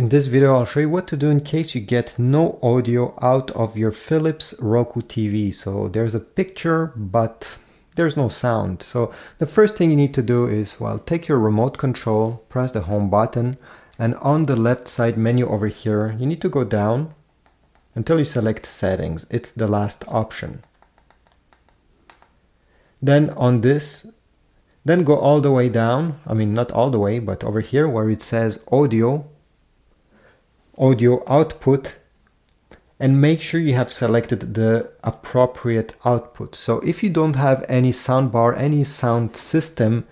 In this video, I'll show you what to do in case you get no audio out of your Philips Roku TV. So there's a picture, but there's no sound. So the first thing you need to do is, well, take your remote control, press the home button, and on the left side menu over here, you need to go down until you select settings. It's the last option. Then on this, then go all the way down. I mean, not all the way, but over here where it says audio output, and make sure you have selected the appropriate output. So if you don't have any soundbar, any sound system,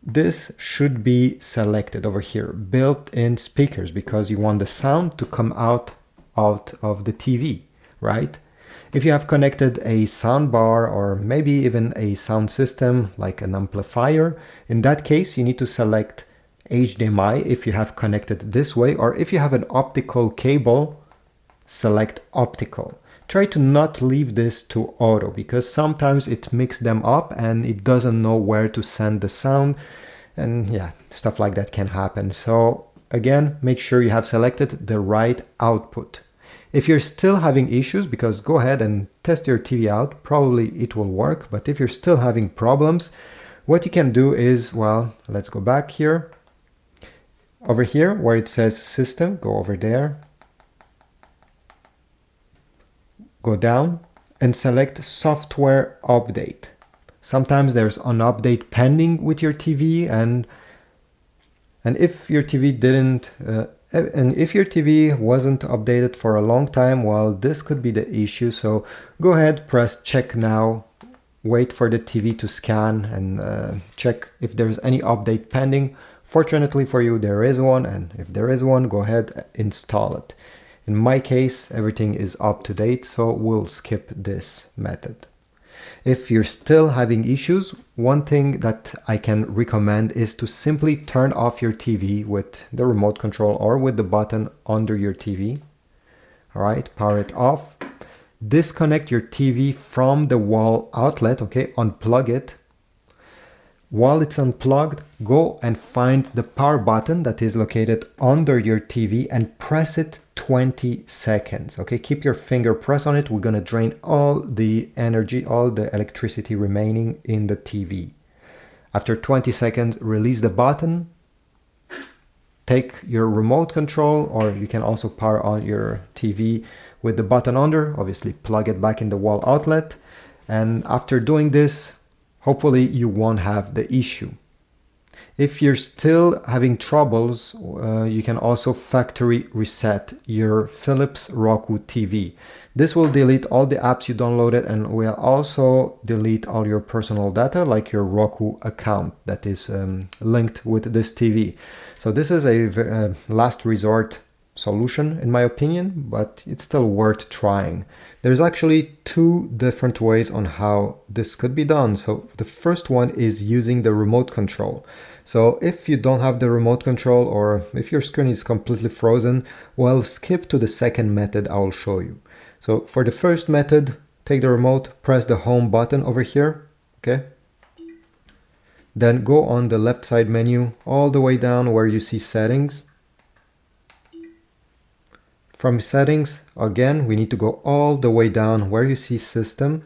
this should be selected over here, built-in speakers, because you want the sound to come out of the TV, right? If you have connected a soundbar or maybe even a sound system like an amplifier, in that case you need to select HDMI if you have connected this way, or if you have an optical cable, select optical. Try to not leave this to auto, because sometimes it mixes them up and it doesn't know where to send the sound, and yeah, stuff like that can happen. So again, make sure you have selected the right output. If you're still having issues, because go ahead and test your TV out, probably it will work, but if you're still having problems, what you can do is, well, let's go back here. Over here where it says system, go over there, go down and select software update. Sometimes there's an update pending with your TV, and if your TV wasn't updated for a long time, well, this could be the issue. So go ahead, press check now, wait for the TV to scan and check if there's any update pending. Fortunately for you, there is one, and if there is one, go ahead, install it. In my case, everything is up to date, so we'll skip this method. If you're still having issues, one thing that I can recommend is to simply turn off your TV with the remote control or with the button under your TV. All right, power it off. Disconnect your TV from the wall outlet, okay, unplug it. While it's unplugged, go and find the power button that is located under your TV and press it 20 seconds. Okay, keep your finger pressed on it. We're going to drain all the energy, all the electricity remaining in the TV. After 20 seconds, release the button. Take your remote control, or you can also power on your TV with the button under. Obviously, plug it back in the wall outlet. And after doing this, hopefully you won't have the issue. If you're still having troubles, you can also factory reset your Philips Roku TV. This will delete all the apps you downloaded and will also delete all your personal data, like your Roku account that is linked with this TV. So this is a last resort solution in my opinion, but it's still worth trying. There's actually two different ways on how this could be done. So the first one is using the remote control. So if you don't have the remote control, or if your screen is completely frozen, well, skip to the second method I will show you. So for the first method, take the remote, press the home button over here, okay? Then go on the left side menu all the way down where you see settings. From settings, again, we need to go all the way down where you see system.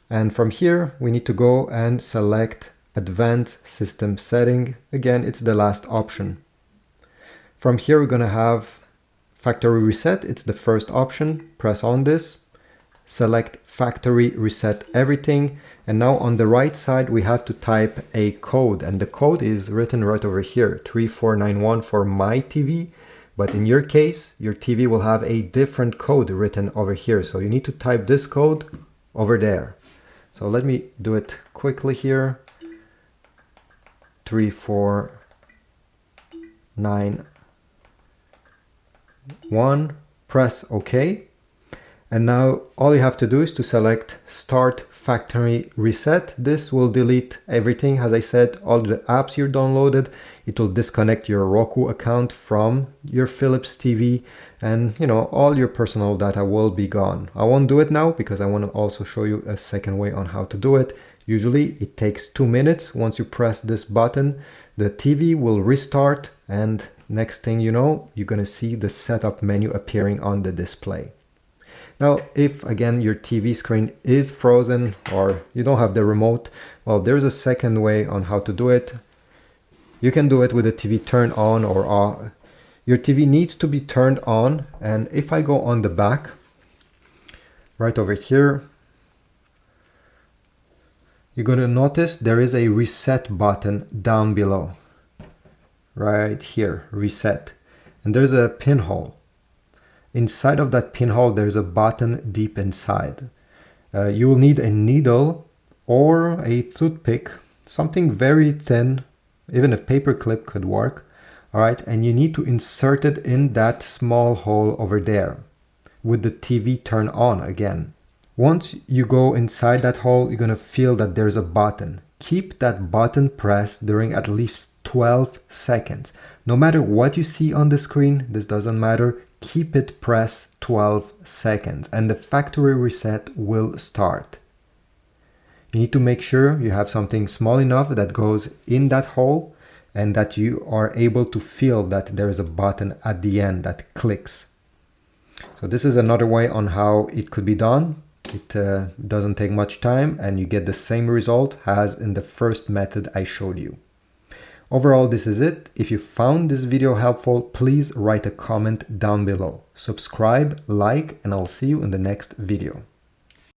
And from here, we need to go and select advanced system setting. Again, it's the last option. From here, we're gonna have factory reset. It's the first option. Press on this, select factory reset everything. And now on the right side, we have to type a code, and the code is written right over here, 3491 for my TV. But in your case, your TV will have a different code written over here. So you need to type this code over there. So let me do it quickly here. 3491, press OK. And now all you have to do is to select Start Factory Reset. This will delete everything. As I said, all the apps you downloaded. It will disconnect your Roku account from your Philips TV, and all your personal data will be gone. I won't do it now because I want to also show you a second way on how to do it. Usually it takes 2 minutes once you press this button the TV will restart, and next thing you know, you're going to see the setup menu appearing on the display. Now, if again your TV screen is frozen or you don't have the remote, well, there's a second way on how to do it. You can do it with the TV turned on or off. Your TV needs to be turned on, and if I go on the back, right over here, you're going to notice there is a reset button down below. Right here, reset. And there's a pinhole. Inside of that pinhole, there's a button deep inside. You will need a needle or a toothpick, something very thin, even a paper clip could work. All right, and you need to insert it in that small hole over there with the TV turned on again. Once you go inside that hole, you're gonna feel that there's a button. Keep that button pressed during at least 12 seconds. No matter what you see on the screen, this doesn't matter. Keep it pressed 12 seconds and the factory reset will start. You need to make sure you have something small enough that goes in that hole and that you are able to feel that there is a button at the end that clicks. So this is another way on how it could be done. It doesn't take much time and you get the same result as in the first method I showed you. Overall, this is it. If you found this video helpful, please write a comment down below. Subscribe, like, and I'll see you in the next video.